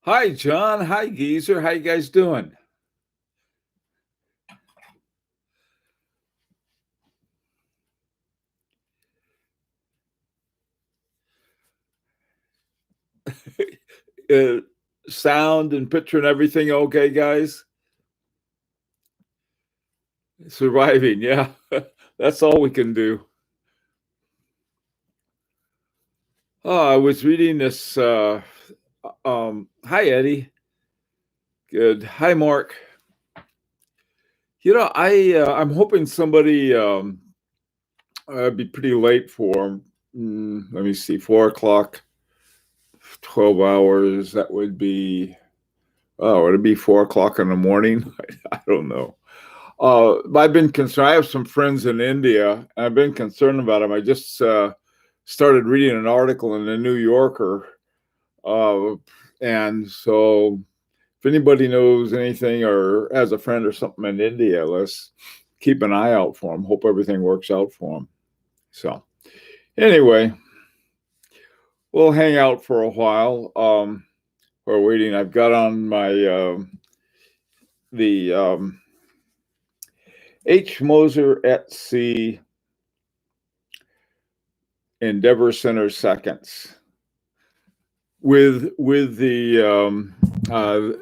Hi, John. Hi, Geezer. How you guys doing? uh, Sound and picture and everything okay, guys? Surviving, yeah. That's all we can do. Oh, I was reading this. Hi, Eddie. Good. Hi, Mark. I'm hoping somebody be pretty late for. Let me see, 4 o'clock, 12 hours. That would be. Oh, would it be 4 o'clock in the morning? I don't know. I've been concerned. I have some friends in India, and I've been concerned about them. I just started reading an article in the New Yorker, uh, and so if anybody knows anything or has a friend or something in India, let's keep an eye out for them. Hope everything works out for them. So anyway, we'll hang out for a while. We're waiting. I've got on my the H. Moser at Sea Endeavor Center seconds with the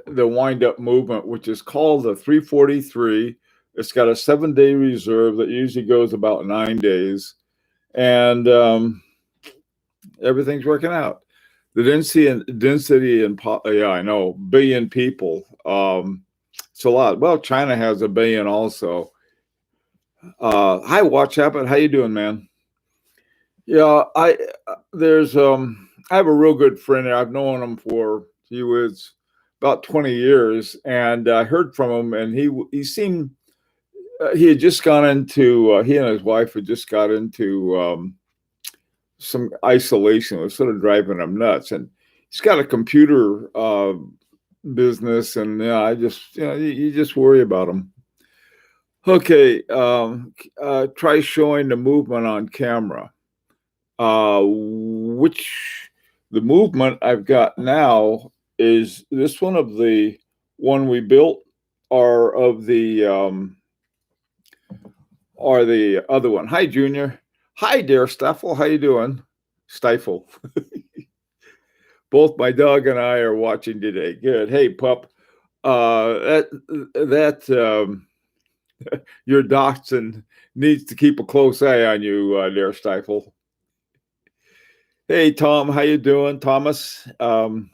wind up movement, which is called the 343. It's got a 7 day reserve that usually goes about 9 days, and everything's working out. The density and yeah, I know, billion people. It's a lot. Well, China has a billion also. Hi, Watch Habit. How you doing, man? Yeah, there's I have a real good friend. I've known him for he was about 20 years, and I heard from him, and he seemed he had just gone into he and his wife had just got into some isolation. It was sort of driving him nuts, and he's got a computer business, and yeah, I just you just worry about him. Okay, try showing the movement on camera. Which the movement I've got now is this one of the one we built, or the other one. Hi, Junior. Hi, dear Stifle. How you doing? Stifle. Both my dog and I are watching today. Good. Hey, pup. That your dachshund needs to keep a close eye on you, dear Stifle. Hey, Tom. How you doing, Thomas? Okie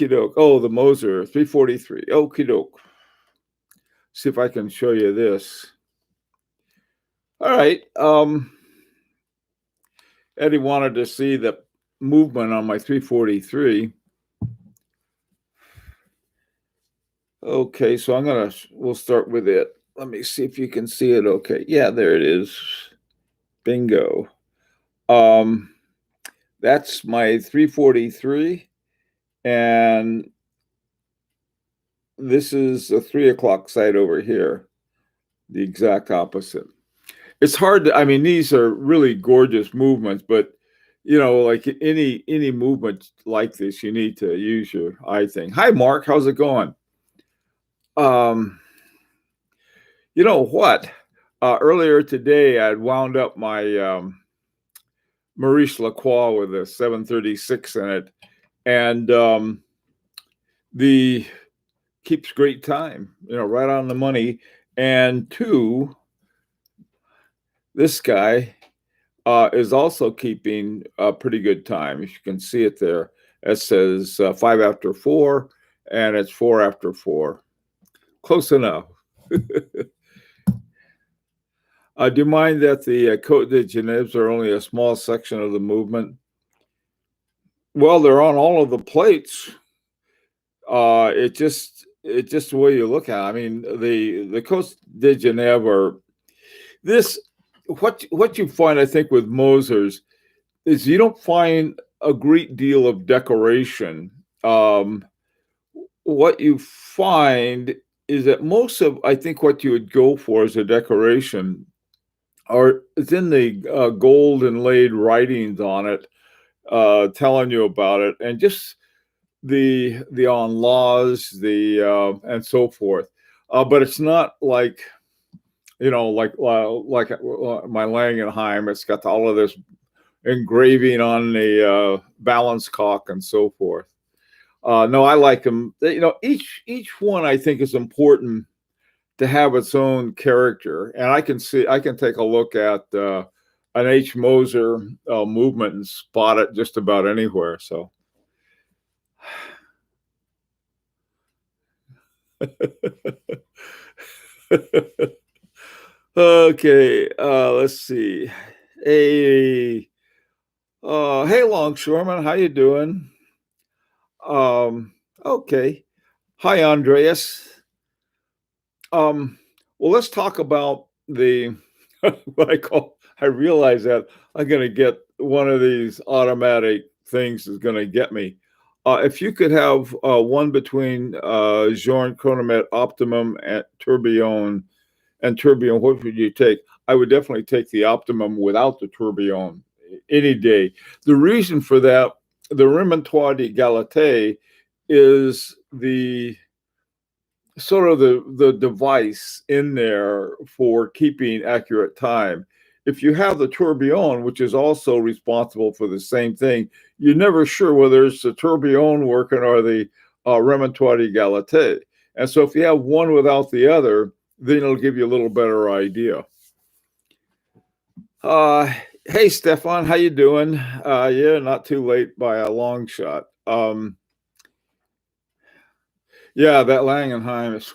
doke. Oh, the Moser 343. Okie doke. See if I can show you this. All right. Eddie wanted to see the movement on my 343. Okay, so we'll start with it. Let me see if you can see it. Okay. Yeah, there it is. Bingo. Um, that's my 343. And this is a 3 o'clock site over here, the exact opposite. It's hard to, I mean, these are really gorgeous movements, but like any movement like this, you need to use your eye thing. Hi, Mark. How's it going? Um, you know what? Earlier today, I'd wound up my Maurice Lacroix with a 736 in it, and the keeps great time. Right on the money. And two, this guy is also keeping a pretty good time. If you can see it there, it says 5 after 4, and it's 4 after 4. Close enough. Do you mind that the Côte de Genève are only a small section of the movement? Well, they're on all of the plates. It's just the way you look at it. I mean, the Côte de Genève are this. What you find, I think, with Mosers is you don't find a great deal of decoration. What you find is that most of, I think, what you would go for as a decoration are it's in the gold inlaid writings on it, telling you about it, and just the on laws, the and so forth. But it's not like, my Langenheim. It's got all of this engraving on the balance cock and so forth. No, I like them. Each one I think is important to have its own character, and I can take a look at an H. Moser movement and spot it just about anywhere. So. Okay, let's see. Hey, hey, Longshoreman, how you doing? Um, okay. Hi, Andreas. Well, let's talk about the what I realize that I'm going to get one of these automatic things is going to get me. If you could have one between Journe Chronomet Optimum and Tourbillon, what would you take? I would definitely take the Optimum without the Tourbillon any day. The reason for that, the Remontoir d'Égalité is the sort of the device in there for keeping accurate time. If you have the tourbillon, which is also responsible for the same thing, you're never sure whether it's the tourbillon working or the Remontoir d'Égalité. And so if you have one without the other, then it'll give you a little better idea. Hey, Stefan, how you doing? Yeah, not too late by a long shot. Yeah, that Langenheim is.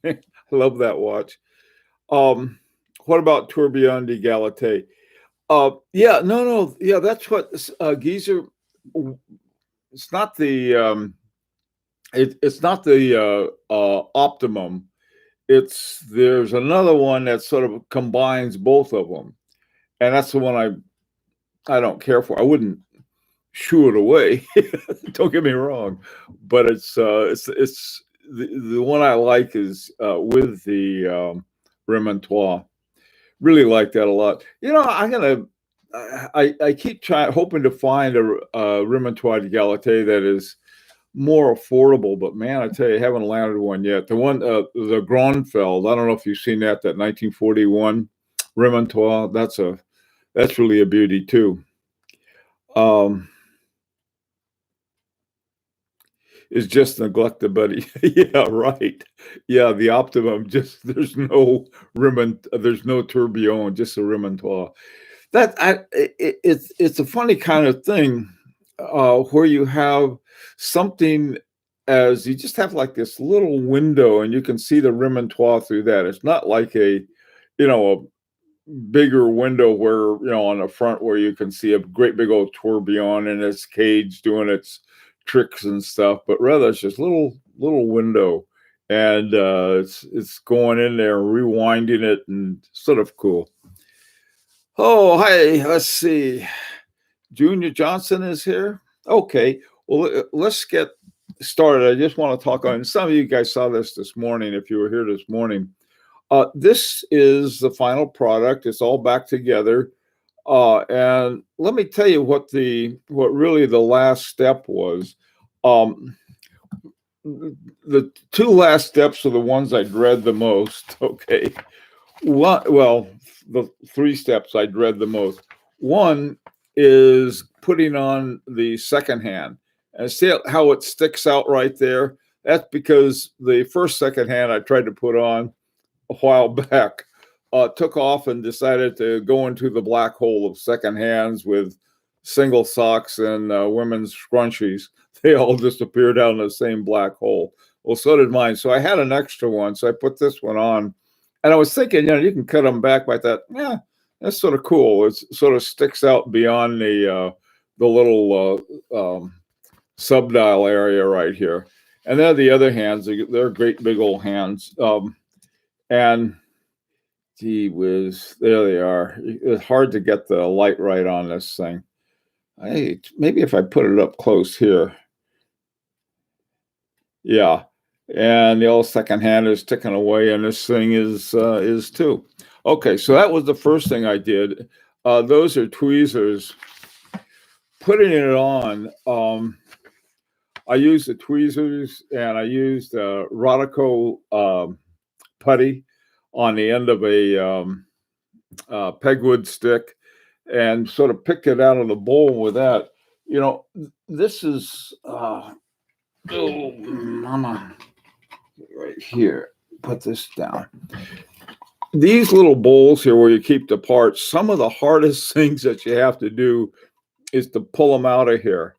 I love that watch. What about Tourbillon d'Égalité? Yeah, no, yeah, that's what Geezer. It's not the it's not the Optimum. There's another one that sort of combines both of them, and that's the one I don't care for. I wouldn't shoo it away. Don't get me wrong, but it's the one I like is with the Remontoir. Really like that a lot. I keep hoping to find a Remontoir d'Égalité that is more affordable, but man, I tell you, I haven't landed one yet. The one, the Gronfeld, I don't know if you've seen that 1941 Remontoir. That's really a beauty too. Is just neglected, buddy. Yeah, right. Yeah, the Optimum, just there's no tourbillon, just a Remontoir. It's a funny kind of thing where you have something as you just have like this little window and you can see the Remontoir through that. It's not like a bigger window where, on the front where you can see a great big old tourbillon in its cage doing its tricks and stuff, but rather it's just little window, and it's going in there, rewinding it, and sort of cool. Oh, hi, let's see. Junior Johnson is here. Okay, well, let's get started. I just want to talk on, some of you guys saw this morning, if you were here this morning. This is the final product. It's all back together. And let me tell you what really the last step was. The two last steps are the ones I dread the most. Okay. The three steps I dread the most. One is putting on the second hand. And see how it sticks out right there? That's because the second hand I tried to put on a while back took off and decided to go into the black hole of second hands with single socks and women's scrunchies. They all disappeared down the same black hole. Well, so did mine. So I had an extra one. So I put this one on. And I was thinking, you can cut them back by that. Yeah, that's sort of cool. It sort of sticks out beyond the little subdial area right here. And then the other hands, they're great big old hands. And gee whiz, there they are. It's hard to get the light right on this thing. Maybe if I put it up close here. Yeah. And the old second hand is ticking away, and this thing is too. Okay, so that was the first thing I did. Those are tweezers. Putting it on, I used the tweezers and I used Rodico putty on the end of a pegwood stick and sort of picked it out of the bowl with that. You know, this is oh, mama, right here. Put this down. These little bowls here where you keep the parts, some of the hardest things that you have to do is to pull them out of here.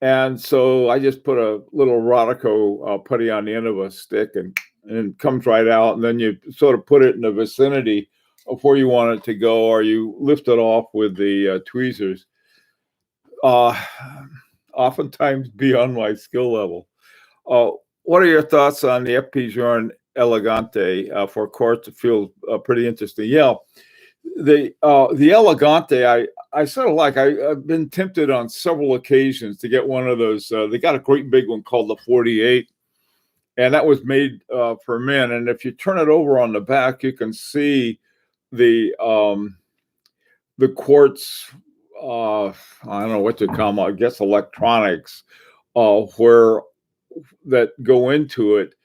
And so I just put a little Rodico putty on the end of a stick and it comes right out. And then you sort of put it in the vicinity of where you want it to go, or you lift it off with the tweezers. Oftentimes beyond my skill level. What are your thoughts on the FP Journe Elegante for quartz? It feels pretty interesting. Yeah, the Elegante, I sort of like. I've been tempted on several occasions to get one of those. They got a great big one called the 48, and that was made for men. And if you turn it over on the back, you can see the quartz. I don't know what to call them. I guess electronics, where that go into it.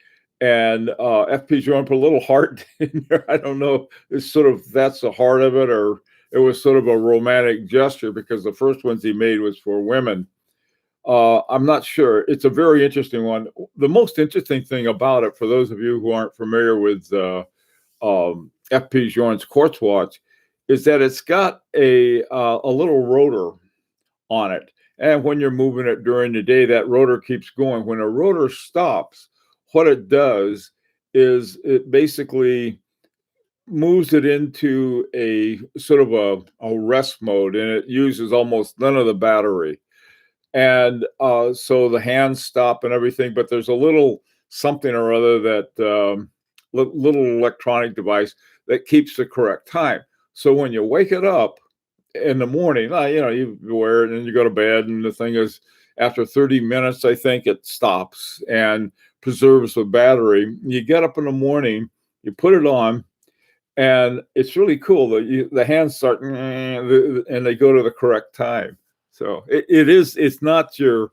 And FP Journe put a little heart in there. I don't know. It's sort of, that's the heart of it, or it was sort of a romantic gesture because the first ones he made was for women. I'm not sure. It's a very interesting one. The most interesting thing about it, for those of you who aren't familiar with FP Journe's quartz watch, is that it's got a little rotor on it. And when you're moving it during the day, that rotor keeps going. When a rotor stops, what it does is it basically moves it into a sort of a rest mode, and it uses almost none of the battery. And so the hands stop and everything, but there's a little something or other that little electronic device that keeps the correct time. So when you wake it up in the morning, you wear it and you go to bed, and the thing is, after 30 minutes, I think it stops and preserves the battery. You get up in the morning, you put it on, and it's really cool. The hands start and they go to the correct time. So it's not your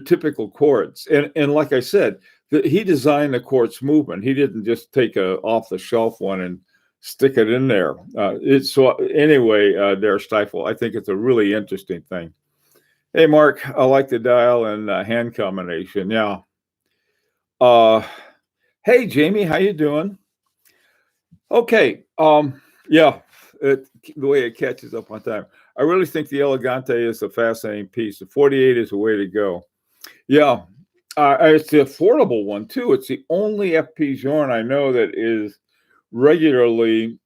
typical quartz. And like I said, he designed the quartz movement. He didn't just take a off the shelf one and stick it in there. So anyway, Der Stifel, I think it's a really interesting thing. Hey, Mark, I like the dial and hand combination. Yeah. Hey, Jamie, how you doing? Okay. Yeah, the way it catches up on time. I really think the Elegante is a fascinating piece. The 48 is the way to go. Yeah. It's the affordable one, too. It's the only FP Journe I know that is regularly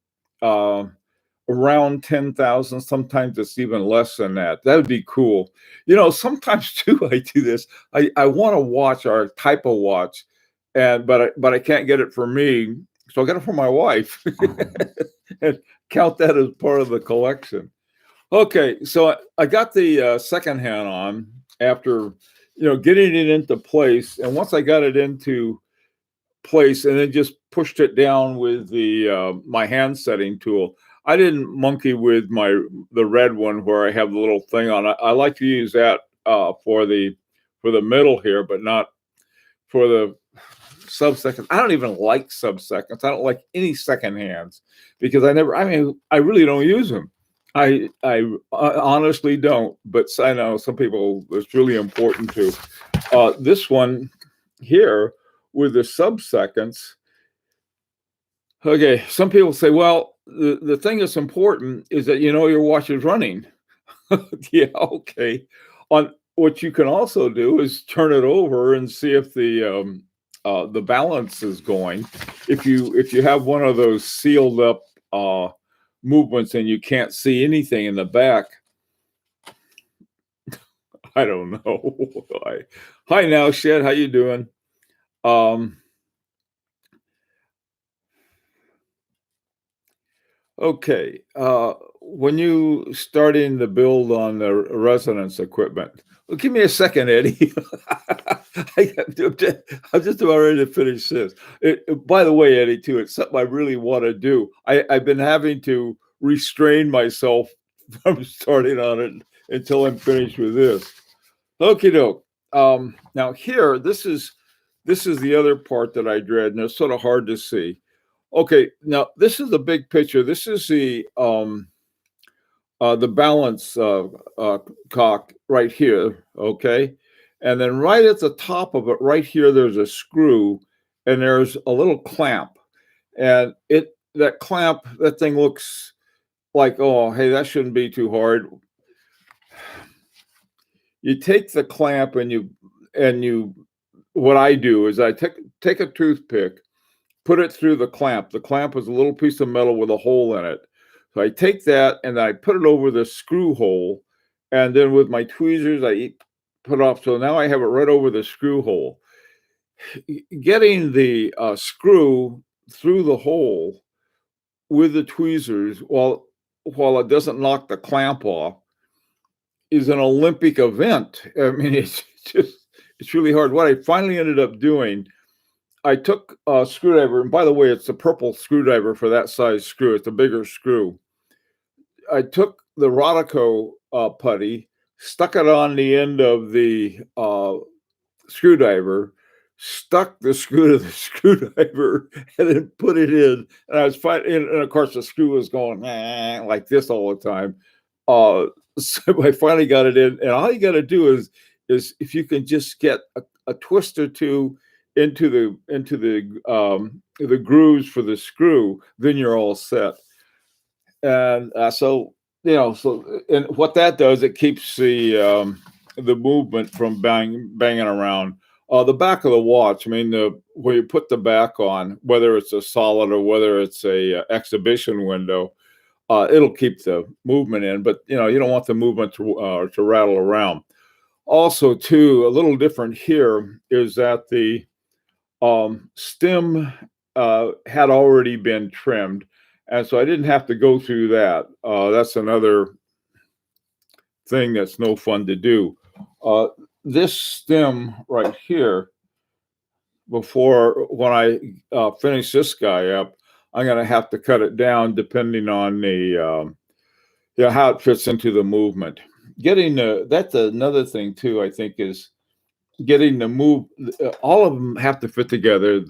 around 10,000. Sometimes it's even less than that. That would be cool. Sometimes too, I do this. I want to watch our type of watch, but I can't get it for me, so I got it for my wife and count that as part of the collection. Okay, so I got the second hand on after getting it into place, and once I got it into place and then just pushed it down with the my hand setting tool. I didn't monkey with the red one where I have the little thing on it. I like to use that for the middle here, but not for the sub-seconds. I don't even like sub-seconds. I don't like any second hands because I really don't use them. I honestly don't, but I know some people, it's really important to. This one here with the sub-seconds, okay, some people say, well, the thing that's important is that your watch is running. Yeah, okay. On what you can also do is turn it over and see if the balance is going. If you have one of those sealed up movements and you can't see anything in the back, I don't know. Hi now, Shed, how you doing? Okay. When you starting the build on the resonance equipment, well, give me a second, Eddie. I'm just about ready to finish this. By the way, Eddie, too, it's something I really want to do. I've been having to restrain myself from starting on it until I'm finished with this. Okie doke. Now here, this is the other part that I dread, and it's sort of hard to see. Okay, now this is the big picture. This is the balance cock right here. Okay, and then right at the top of it, right here, there's a screw, and there's a little clamp, and that clamp, that thing looks like, oh, hey, that shouldn't be too hard. You take the clamp and you what I do is I take a toothpick, put it through the clamp. The clamp is a little piece of metal with a hole in it. So I take that and I put it over the screw hole, and then with my tweezers I put off. So now I have it right over the screw hole. Getting the screw through the hole with the tweezers while it doesn't knock the clamp off is an Olympic event. I mean, it's really hard. What I finally ended up doing, I took a screwdriver, and by the way, it's a purple screwdriver for that size screw. It's a bigger screw. I took the Rodico putty, stuck it on the end of the screwdriver, stuck the screw to the screwdriver, and then put it in. And I was fighting, and of course the screw was going like this all the time. So I finally got it in, and all you got to do is if you can just get a twist or two into the grooves for the screw, then you're all set. And so and what that does, it keeps the movement from banging around. The back of the watch, I mean, when you put the back on, whether it's a solid or whether it's a exhibition window, it'll keep the movement in, but you don't want the movement to rattle around. Also, too, a little different here is that the stem had already been trimmed, and so I didn't have to go through that. That's another thing that's no fun to do. This stem right here, when I finish this guy up, I'm going to have to cut it down depending on the how it fits into the movement. That's another thing too, I think, is getting the move. All of them have to fit together.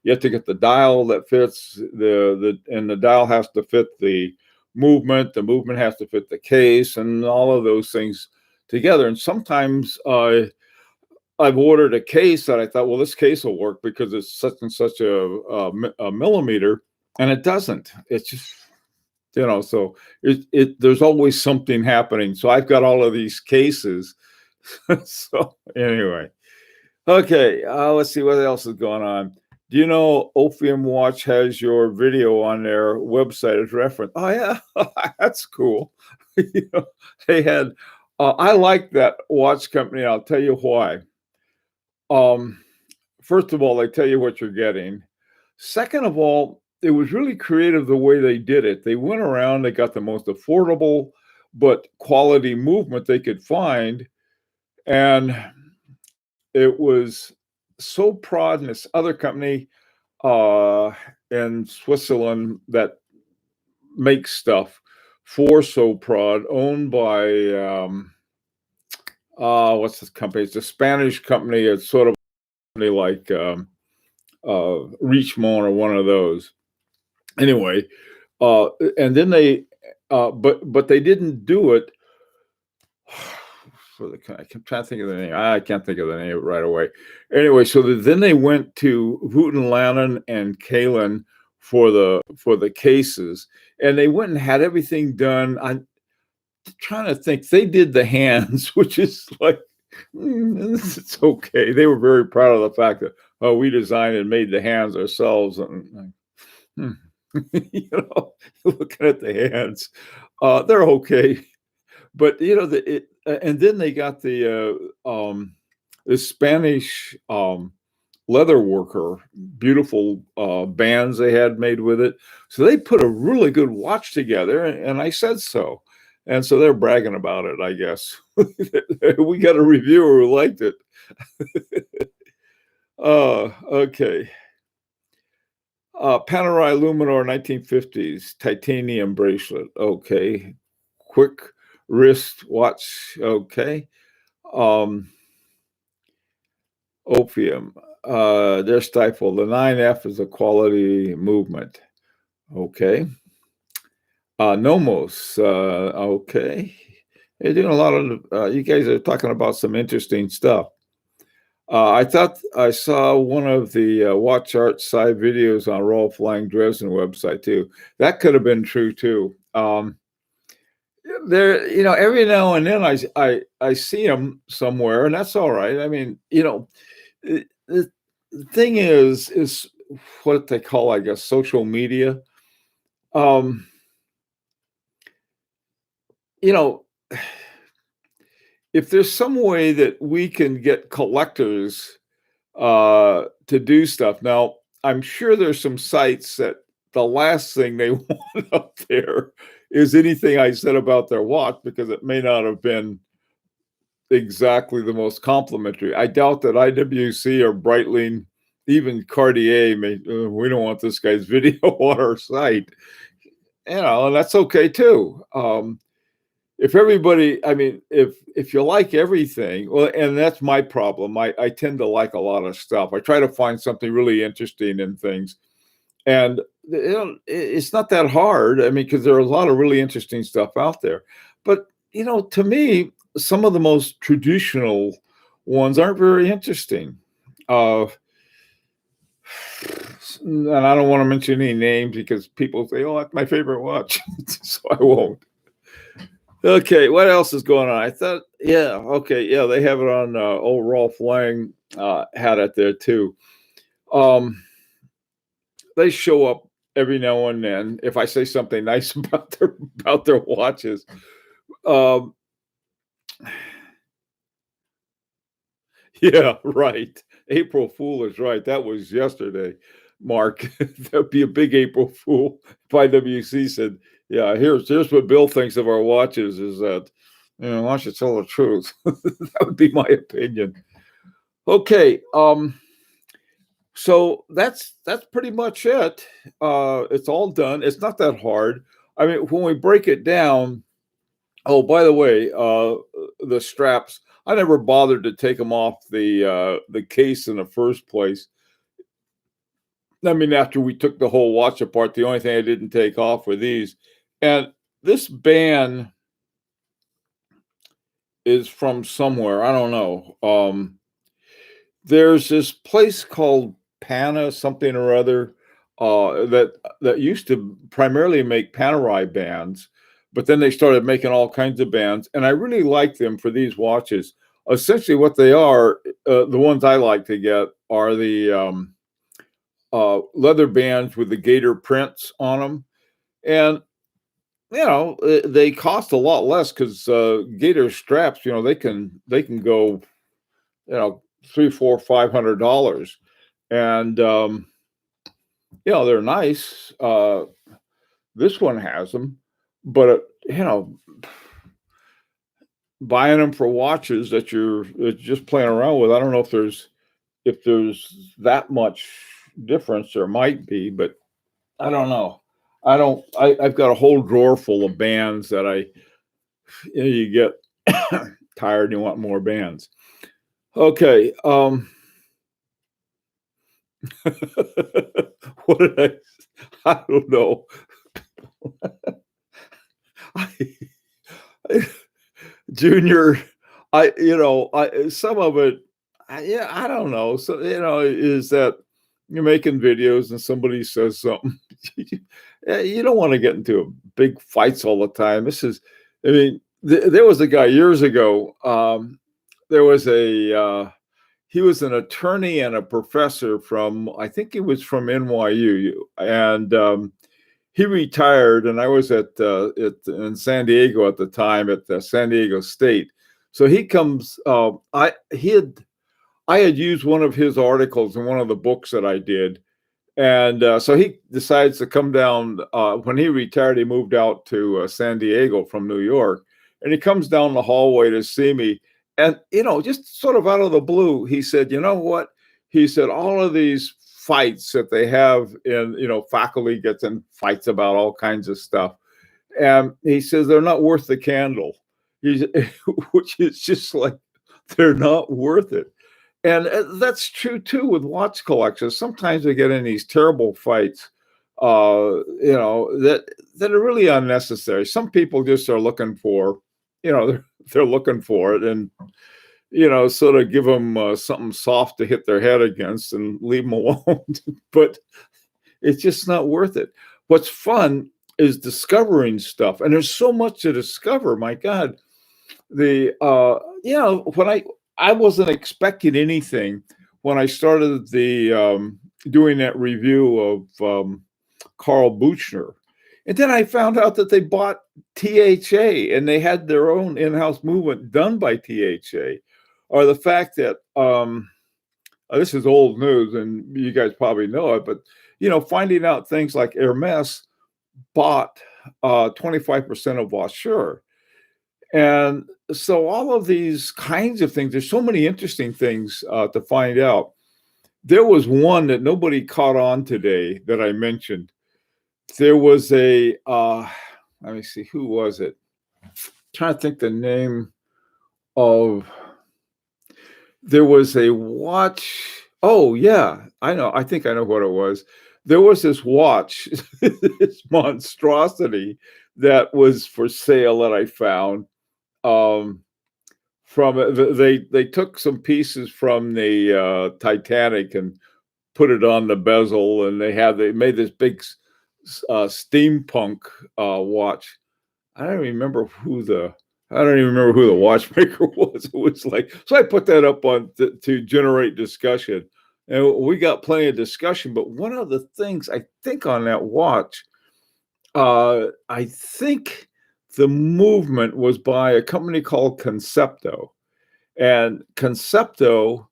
You have to get the dial that fits and the dial has to fit the movement. The movement has to fit the case, and all of those things together. And sometimes I've ordered a case that I thought, well, this case will work because it's such and such a millimeter, and it doesn't. It's just so there's always something happening. So I've got all of these cases. So anyway, okay, let's see what else is going on. Do you know Ophium Watch has your video on their website as reference? Oh yeah, that's cool. They had. I like that watch company. I'll tell you why. First of all, they tell you what you're getting. Second of all, it was really creative the way they did it. They went around, they got the most affordable but quality movement they could find. And it was Soprod and this other company in Switzerland that makes stuff for Soprod, owned by what's this company? It's a Spanish company. It's sort of like Richemont or one of those. Anyway, and then they, but they didn't do it for the. I kept trying to think of the name. I can't think of the name right away. Anyway, so then they went to Houghton Lannon and Kalin for the cases, and they went and had everything done. I'm trying to think. They did the hands, which is like. It's okay. They were very proud of the fact that we designed and made the hands ourselves, and looking at the hands, they're okay, but and then they got the Spanish leather worker, beautiful bands they had made with it. So they put a really good watch together, and I said so. And so they're bragging about it, I guess. We got a reviewer who liked it. Okay. Panerai Luminor 1950s titanium bracelet. Okay. Quick wristwatch. Okay. Um, Opium. They're stifled. The 9F is a quality movement. Okay. Nomos. Okay. You're doing a lot of, you guys are talking about some interesting stuff. I thought I saw one of the Watch Art side videos on Rolf Lang Dresden website too. That could have been true too. There, every now and then I see them somewhere, and that's all right. I mean, the thing is what they call, I guess, social media. Um, you know, if there's some way that we can get collectors to do stuff. Now, I'm sure there's some sites that the last thing they want up there is anything I said about their watch, because it may not have been exactly the most complimentary. I doubt that IWC or Breitling, even Cartier, we don't want this guy's video on our site. And that's okay too. If everybody, I mean, if you like everything, well, and that's my problem. I tend to like a lot of stuff. I try to find something really interesting in things, and it's not that hard. I mean, because there are a lot of really interesting stuff out there. But to me, some of the most traditional ones aren't very interesting. And I don't want to mention any names because people say, "Oh, that's my favorite watch," so I won't. Okay, what else is going on? I thought, yeah, okay, yeah, they have it on. Old Rolf Lang had it there too. They show up every now and then. If I say something nice about their watches, um, yeah, right. April Fool is right. That was yesterday, Mark. That'd be a big April Fool if IWC said, "Yeah, here's what Bill thinks of our watches. Is that why should tell the truth?" That would be my opinion. Okay, so that's pretty much it. It's all done. It's not that hard. I mean, when we break it down. Oh, by the way, the straps. I never bothered to take them off the case in the first place. I mean, after we took the whole watch apart, the only thing I didn't take off were these. And this band is from somewhere. I don't know. There's this place called Pana something or other that used to primarily make Panerai bands, but then they started making all kinds of bands, and I really like them for these watches. Essentially, what they are, the ones I like to get are the leather bands with the gator prints on them, and they cost a lot less because gator straps, they can go, 3, 4, $500, and they're nice. This one has them, but buying them for watches that you're just playing around with, I don't know if there's that much difference. There might be, but I don't know. I've got a whole drawer full of bands that you get tired and you want more bands. Okay. What did I don't know. Junior, some of it, I don't know. So, is that you're making videos and somebody says something, you don't want to get into big fights all the time. I mean, there was a guy years ago. There was he was an attorney and a professor I think he was from NYU, and he retired, and I was in San Diego at the time at the San Diego State. So he comes. I had used one of his articles in one of the books that I did, and so he decides to come down. When he retired, he moved out to San Diego from New York, and he comes down the hallway to see me. And just sort of out of the blue, he said, "You know what?" He said, "All of these fights that they have in, faculty gets in fights about all kinds of stuff. And he says they're not worth the candle." He's, which is just like they're not worth it. And that's true too with watch collectors. Sometimes they get in these terrible fights, that are really unnecessary. Some people just are looking for, they're looking for it, and sort of give them something soft to hit their head against and leave them alone. But it's just not worth it. What's fun is discovering stuff, and there's so much to discover. My God, when I wasn't expecting anything when I started doing that review of Carl Buchner. And then I found out that they bought THA and they had their own in-house movement done by THA. Or the fact that this is old news and you guys probably know it, but finding out things like Hermes bought 25% of Vaucher. And so all of these kinds of things, there's so many interesting things to find out. There was one that nobody caught on today that I mentioned. There was let me see, who was it? I'm trying to think the name of, there was a watch. Oh yeah, I know. I think I know what it was. There was this watch, this monstrosity that was for sale that I found. They took some pieces from the Titanic and put it on the bezel, and they made this big steampunk watch. I don't even remember who the watchmaker was. It was like, so I put that up on to generate discussion, and we got plenty of discussion. But one of the things I think on that watch, I think the movement was by a company called Concepto, and Concepto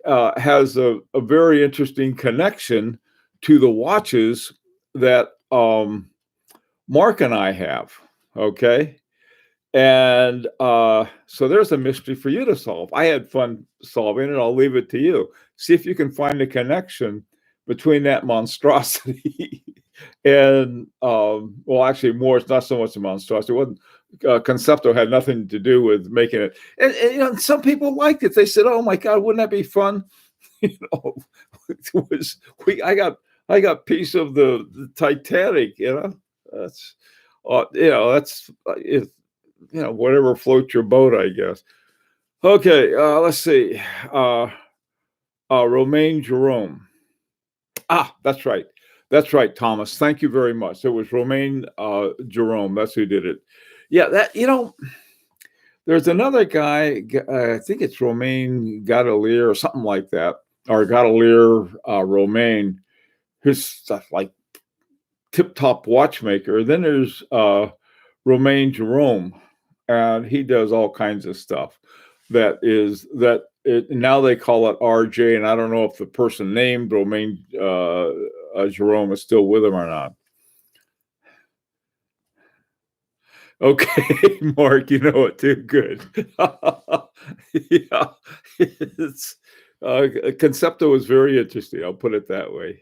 has a very interesting connection to the watches that Mark and I have. Okay. And so there's a mystery for you to solve. I had fun solving it. I'll leave it to you. See if you can find a connection between that monstrosity and, actually more, it's not so much a monstrosity. It wasn't, Concepto had nothing to do with making it. And some people liked it. They said, oh my God, wouldn't that be fun? I got piece of the Titanic, that's, whatever floats your boat, I guess. Okay, let's see. Romain Jerome. That's right. That's right, Thomas. Thank you very much. It was Romain Jerome. That's who did it. Yeah, there's another guy, I think it's Romain Godelier or something like that, or Godelier Romain, who's like tip-top watchmaker. Then there's Romain Jerome, and he does all kinds of stuff. Now they call it RJ, and I don't know if the person named Romain Jerome is still with him or not. Okay, Mark, you know it too. Good. Yeah, Concepto is very interesting. I'll put it that way.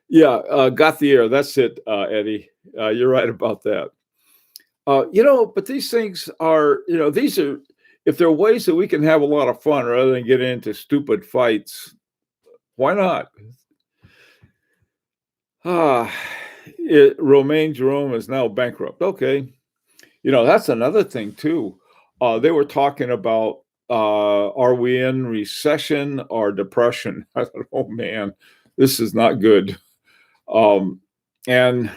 Yeah, Gauthier, that's it, Eddie. You're right about that. But these things are, if there are ways that we can have a lot of fun rather than get into stupid fights, why not? Romain Jerome is now bankrupt. Okay. That's another thing too. They were talking about, are we in recession or depression? I thought, oh man, this is not good. And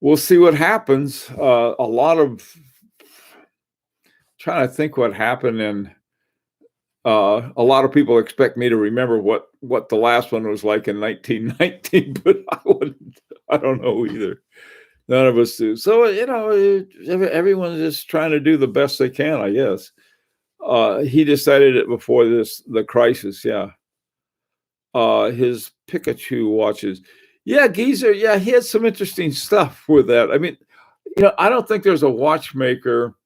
we'll see what happens. Trying to think what happened, and a lot of people expect me to remember what the last one was like in 1919, but I don't know either. None of us do. So, everyone's just trying to do the best they can, I guess. He decided it before the crisis. Yeah. His Pikachu watches. Yeah, Geezer. Yeah, he had some interesting stuff with that. I mean, I don't think there's a watchmaker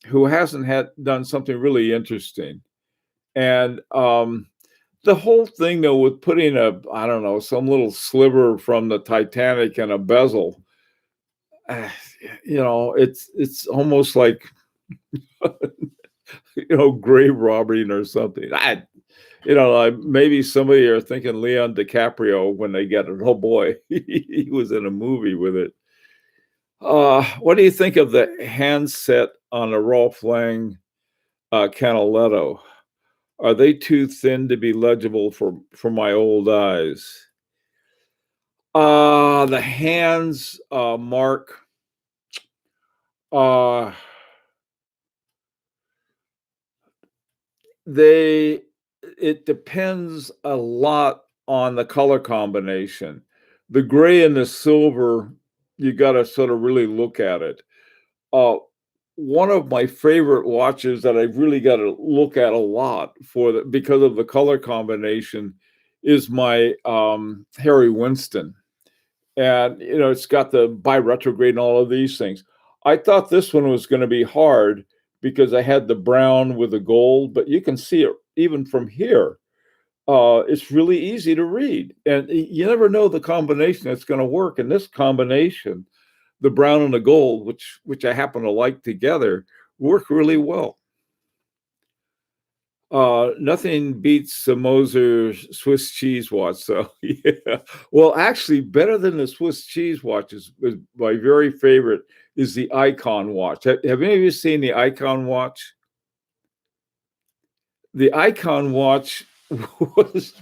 who hasn't done something really interesting. And the whole thing, though, with putting some little sliver from the Titanic in a bezel, uh, it's almost like grave robbing or something. Maybe somebody are thinking Leon DiCaprio when they get it. Oh boy, he was in a movie with it. What do you think of the handset on a Rolf Lang Canaletto? Are they too thin to be legible for my old eyes? The hands, Mark. Uh, they it depends a lot on the color combination. The gray and the silver, you got to sort of really look at it. Uh, One of my favorite watches that I've really got to look at a lot because of the color combination is my Harry Winston. And it's got the bi-retrograde and all of these things. I thought this one was going to be hard because I had the brown with the gold, but you can see it even from here. It's really easy to read, and you never know the combination that's going to work. And this combination, the brown and the gold, which I happen to like together, work really well. Nothing beats the Moser Swiss cheese watch. So yeah. Well, actually, better than the Swiss cheese watch is my very favorite is the Icon watch. Have any of you seen the Icon watch? The Icon watch was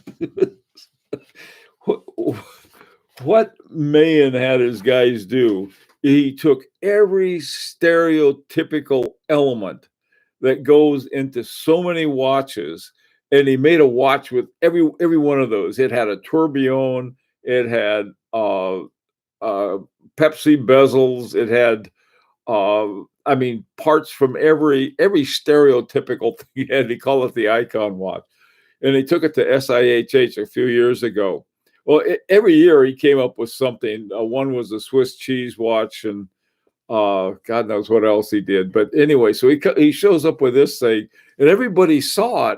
what Mayan had his guys do. He took every stereotypical element that goes into so many watches, and he made a watch with every one of those. It had a tourbillon, it had Pepsi bezels, it had parts from every stereotypical thing. And he called it the Icon watch, and he took it to SIHH a few years ago. Well, every year he came up with something. One was a Swiss cheese watch, and God knows what else he did. But anyway, so he shows up with this thing, and everybody saw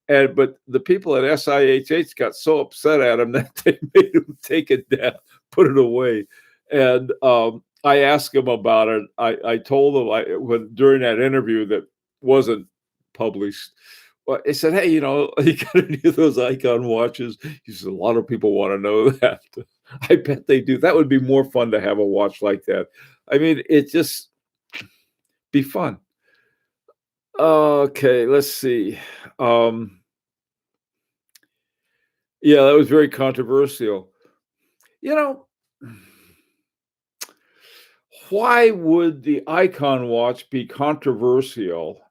it, but the people at SIHH got so upset at him that they made him take it down, put it away. And I asked him about it. I told him during that interview that wasn't published. Well, I said, hey, you got any of those Icon watches? He said, a lot of people want to know that. I bet they do. That would be more fun to have a watch like that. It just be fun. Okay, let's see. Yeah, that was very controversial. Why would the Icon watch be controversial?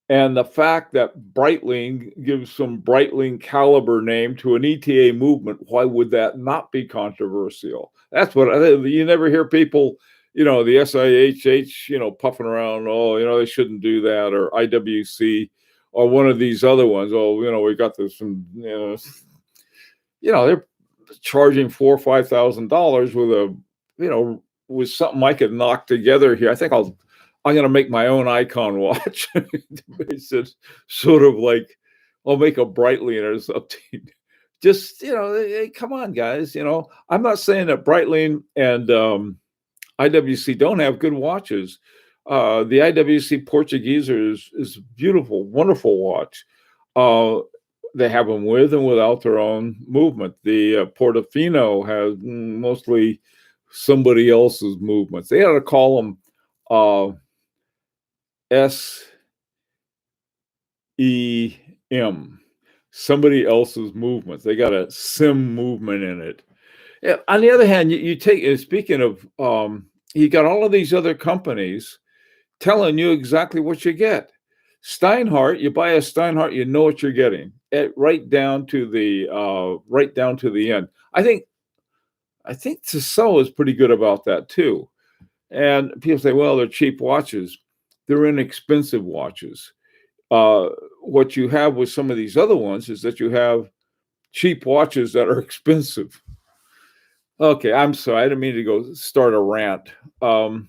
And the fact that Breitling gives some Breitling caliber name to an ETA movement, why would that not be controversial? That's what you never hear people, the SIHH, puffing around. Oh, they shouldn't do that, or IWC, or one of these other ones. Oh, we got this from, they're charging $4,000 or $5,000 with something I could knock together here. I think I'm going to make my own Icon watch. It's sort of like I'll make a Breitling or something. Just, hey, come on, guys. I'm not saying that Breitling and IWC don't have good watches. The IWC Portugueser is beautiful, wonderful watch. They have them with and without their own movement. The Portofino has mostly somebody else's movements. They ought to call them SEM, somebody else's movements. They got a SIM movement in it. Yeah, on the other hand, you take, speaking of, you got all of these other companies telling you exactly what you get. Steinhardt, you buy a Steinhardt, you know what you're getting, right down to the end. I think Tissot is pretty good about that too. And people say, well, they're cheap watches. They're inexpensive watches. What you have with some of these other ones is that you have cheap watches that are expensive. Okay, I'm sorry. I didn't mean to go start a rant. What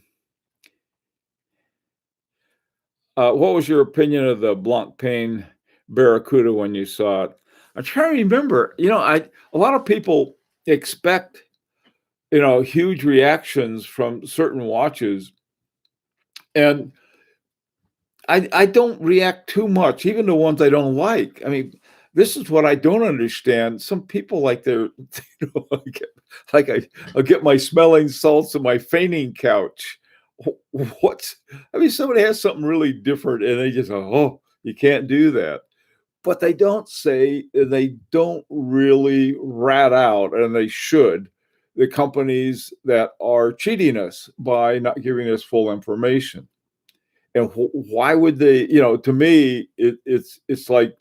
was your opinion of the Blancpain Barracuda when you saw it? I'm trying to remember. A lot of people expect huge reactions from certain watches. And I don't react too much, even the ones I don't like. I mean, this is what I don't understand. Some people like they're, I'll get my smelling salts and my fainting couch. What's, I mean, somebody has something really different and they just go, oh, you can't do that. But they don't say, they don't really rat out, and they should, the companies that are cheating us by not giving us full information. And why would they? To me, it's like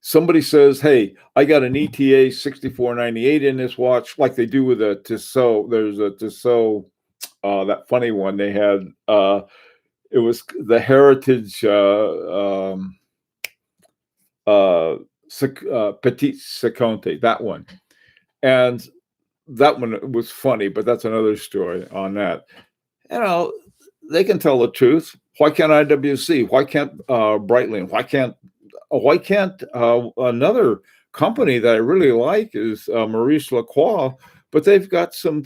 somebody says, "Hey, I got an ETA 6498 in this watch," like they do with a Tissot. There's a Tissot, that funny one they had. It was the Heritage Petit Seconte, that one, and that one was funny, but that's another story on that. You know, they can tell the truth. Why can't IWC? Why can't Breitling? Why can't another company that I really like is Maurice Lacroix, but they've got some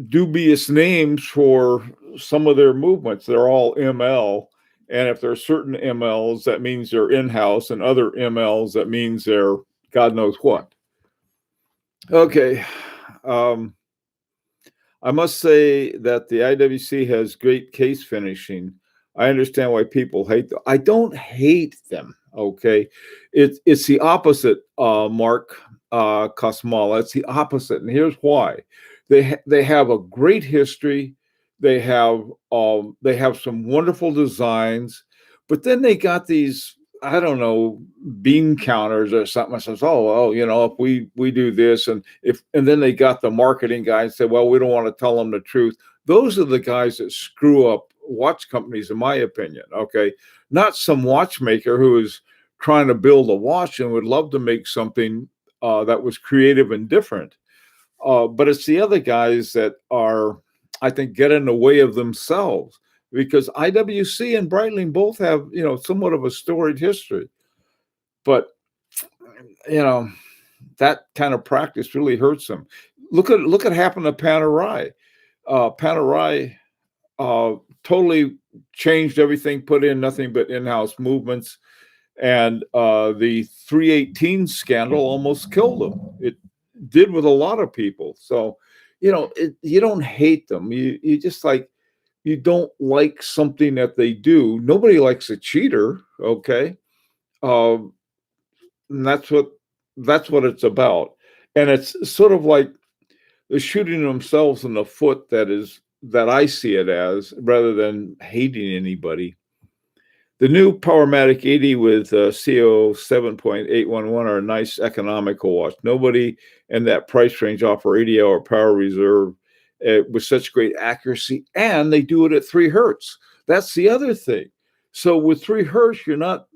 dubious names for some of their movements. They're all ML. And if there are certain MLs, that means they're in-house, and other MLs, that means they're God knows what. Okay. I must say that the IWC has great case finishing. I understand why people hate them. I don't hate them, okay? It's the opposite, Mark Kosmala. It's the opposite, and here's why. They have a great history. They have some wonderful designs, but then they got these, I don't know, bean counters or something. I says, oh, if we do this, and then they got the marketing guy and said, well, we don't want to tell them the truth. Those are the guys that screw up watch companies, in my opinion. Okay, not some watchmaker who is trying to build a watch and would love to make something that was creative and different. But it's the other guys that are, I think, get in the way of themselves, because IWC and Breitling both have, somewhat of a storied history. But, that kind of practice really hurts them. Look at happened to Panerai. Panerai totally changed everything, put in nothing but in-house movements. And the 318 scandal almost killed them. It did with a lot of people. So, you don't hate them. You just you don't like something that they do. Nobody likes a cheater, okay? And that's what it's about. And it's sort of like they're shooting themselves in the foot. That I see it as, rather than hating anybody. The new Powermatic 80 with CO 7.811 are a nice economical watch. Nobody in that price range offer 80-hour power reserve with such great accuracy, and they do it at 3 hertz. That's the other thing. So with 3 hertz, you're not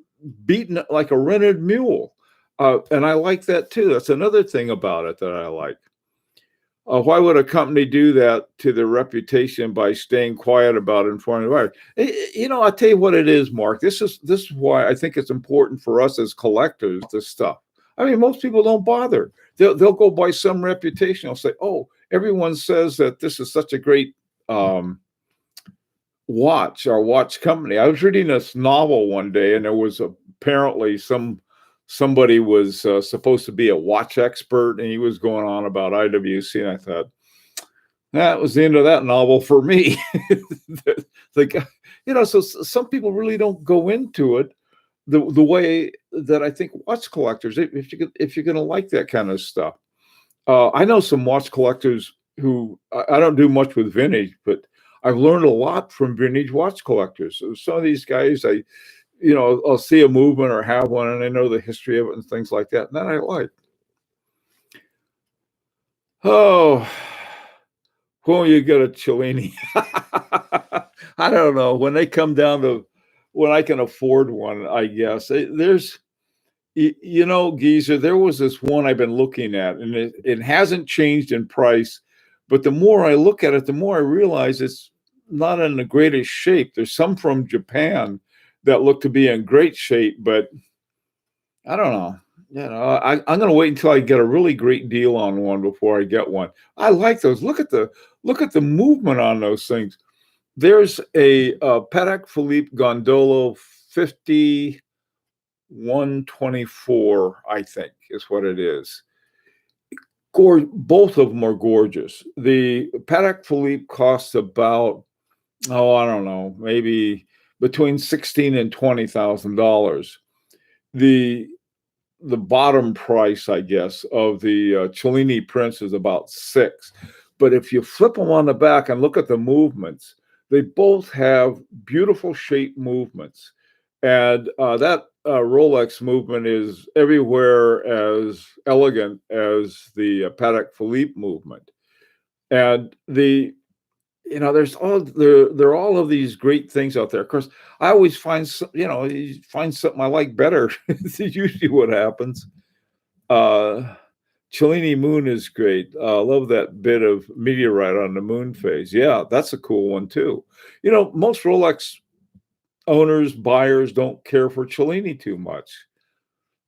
beating it like a rented mule. And I like that too. That's another thing about it that I like. Why would a company do that to their reputation by staying quiet about informing the buyer? I'll tell you what it is, Mark. This is why I think it's important for us as collectors, this stuff. I mean, most people don't bother. They'll go by some reputation. They'll say, oh, everyone says that this is such a great watch company. I was reading this novel one day, and there was apparently somebody was supposed to be a watch expert, and he was going on about IWC, and I thought, that was the end of that novel for me. So some people really don't go into it the way that I think watch collectors, if you're going to like that kind of stuff. I know some watch collectors who, I don't do much with vintage, but I've learned a lot from vintage watch collectors. So some of these guys, I'll see a movement or have one, and I know the history of it and things like that. And that I like. Oh, when you get a Cellini, I don't know. When they come down to when I can afford one, I guess there's, Geezer, there was this one I've been looking at, and it hasn't changed in price. But the more I look at it, the more I realize it's not in the greatest shape. There's some from Japan that look to be in great shape, but I don't know. I'm going to wait until I get a really great deal on one before I get one. I like those. Look at the movement on those things. There's a Patek Philippe Gondolo 5124, I think is what it is. Both of them are gorgeous. The Patek Philippe costs about, oh, I don't know, maybe between $16,000 and $20,000. The the bottom price, I guess, of the Cellini Prince is about six. But if you flip them on the back and look at the movements, they both have beautiful shape movements. And that Rolex movement is everywhere as elegant as the Patek Philippe movement. And there are all of these great things out there. Of course, I always find you find something I like better. It's usually what happens. Uh, Cellini Moon is great. Love that bit of meteorite on the moon phase. Yeah, that's a cool one too. Most Rolex owners, buyers don't care for Cellini too much.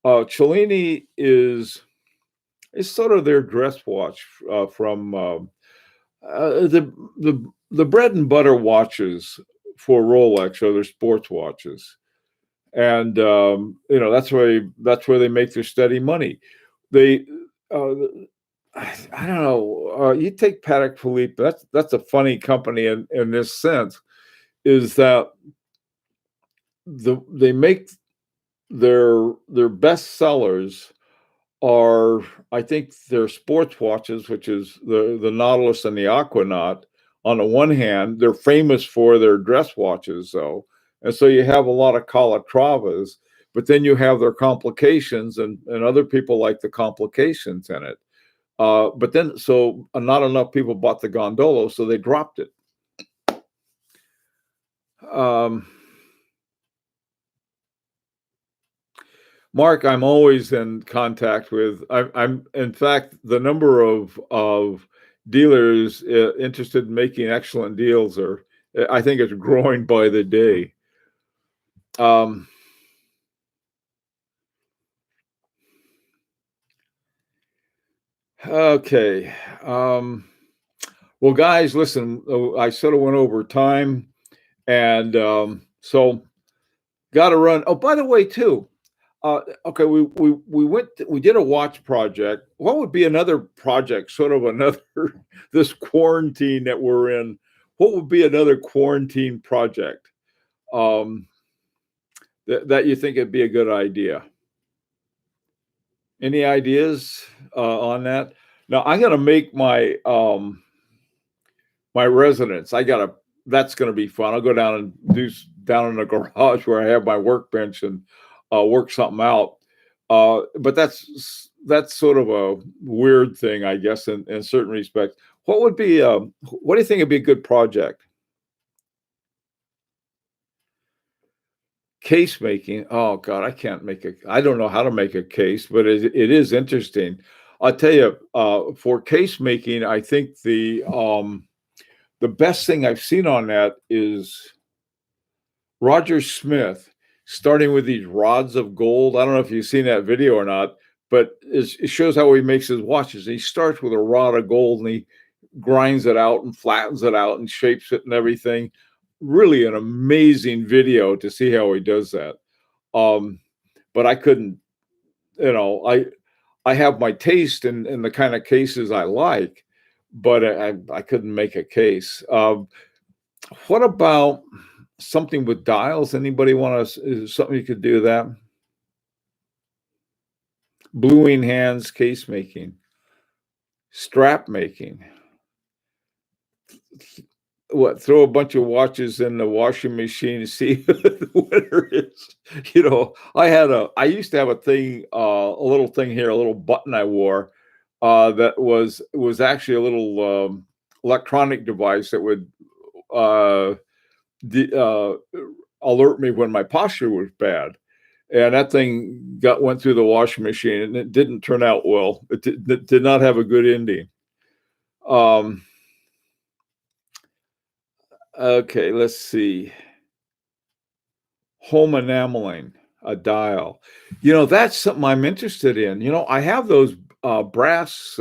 Cellini is sort of their dress watch from the bread and butter watches for Rolex are their sports watches, and that's where they make their steady money. They, uh, I don't know. You take Patek Philippe. That's a funny company in this sense, is that they make their best sellers are, I think, their sports watches, which is the Nautilus and the Aquanaut. On the one hand, they're famous for their dress watches, though, and so you have a lot of Calatravas, but then you have their complications, and other people like the complications in it. But then, so not enough people bought the Gondolo, so they dropped it. Um, Mark, I'm always in contact with. I'm in fact, the number of dealers interested in making excellent deals are, I think, it's growing by the day. Um, okay. Well, guys, listen. I sort of went over time, and so got to run. Oh, by the way, too. Okay, we did a watch project. What would be another project, sort of another this quarantine that we're in? What would be another quarantine project um, that you think it'd be a good idea? Any ideas on that? Now I'm going to make my residence. That's going to be fun. I'll go down and do down in the garage where I have my workbench and work something out. But that's sort of a weird thing, I guess, in certain respects. What do you think would be a good project? Case making. Oh God, I don't know how to make a case, but it is interesting. I'll tell you, for case making, I think the best thing I've seen on that is Roger Smith starting with these rods of gold. I don't know if you've seen that video or not, but it shows how he makes his watches. He starts with a rod of gold and he grinds it out and flattens it out and shapes it and everything. Really an amazing video to see how he does that. Um, but I couldn't, I have my taste in the kind of cases I like, but I couldn't make a case. What about something with dials? Anybody want to? Is something you could do that? Bluing hands, case making, strap making. What? Throw a bunch of watches in the washing machine and see who the winner is. I used to have a thing, a little thing here, a little button I wore that was actually a little electronic device that would uh, alert me when my posture was bad. And that thing went through the washing machine, and it didn't turn out well. It did not have a good ending. Um, okay, let's see. Home enameling. a dial. That's something I'm interested in. I have those brass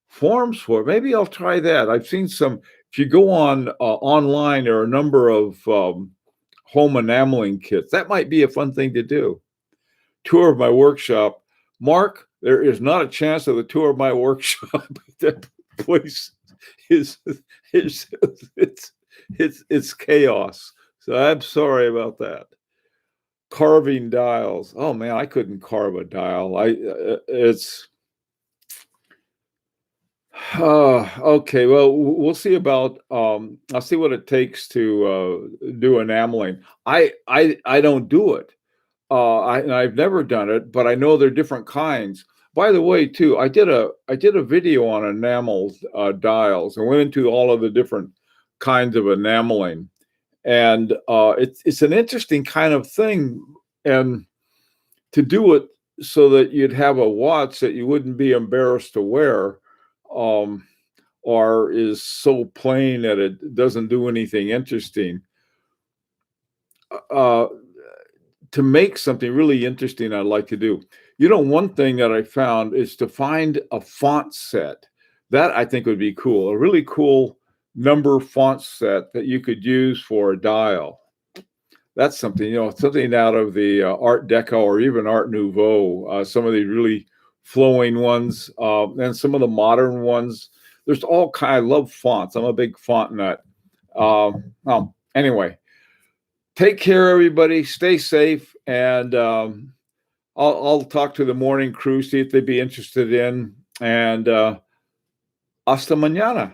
forms for it. Maybe I'll try that. I've seen some. If you go on online, there are a number of home enameling kits. That might be a fun thing to do. Tour of my workshop. Mark, there is not a chance of the tour of my workshop. That place is it's chaos. So I'm sorry about that. Carving dials. Oh man, I couldn't carve a dial. It's okay. Well, we'll see about. I'll see what it takes to do enameling. I don't do it. I've never done it, but I know there are different kinds. By the way, too, I did a video on enamel dials and went into all of the different kinds of enameling, and it's an interesting kind of thing, and to do it so that you'd have a watch that you wouldn't be embarrassed to wear, um, or is so plain that it doesn't do anything interesting. Uh, to make something really interesting, I'd like to do. One thing that I found is to find a font set. That I think would be cool. A really cool number font set that you could use for a dial. That's something, something out of the Art Deco or even Art Nouveau. Some of these really flowing ones, and some of the modern ones. There's all kind. I love fonts. I'm a big font nut. Anyway, take care, everybody. Stay safe, and I'll talk to the morning crew, see if they'd be interested in. And hasta mañana.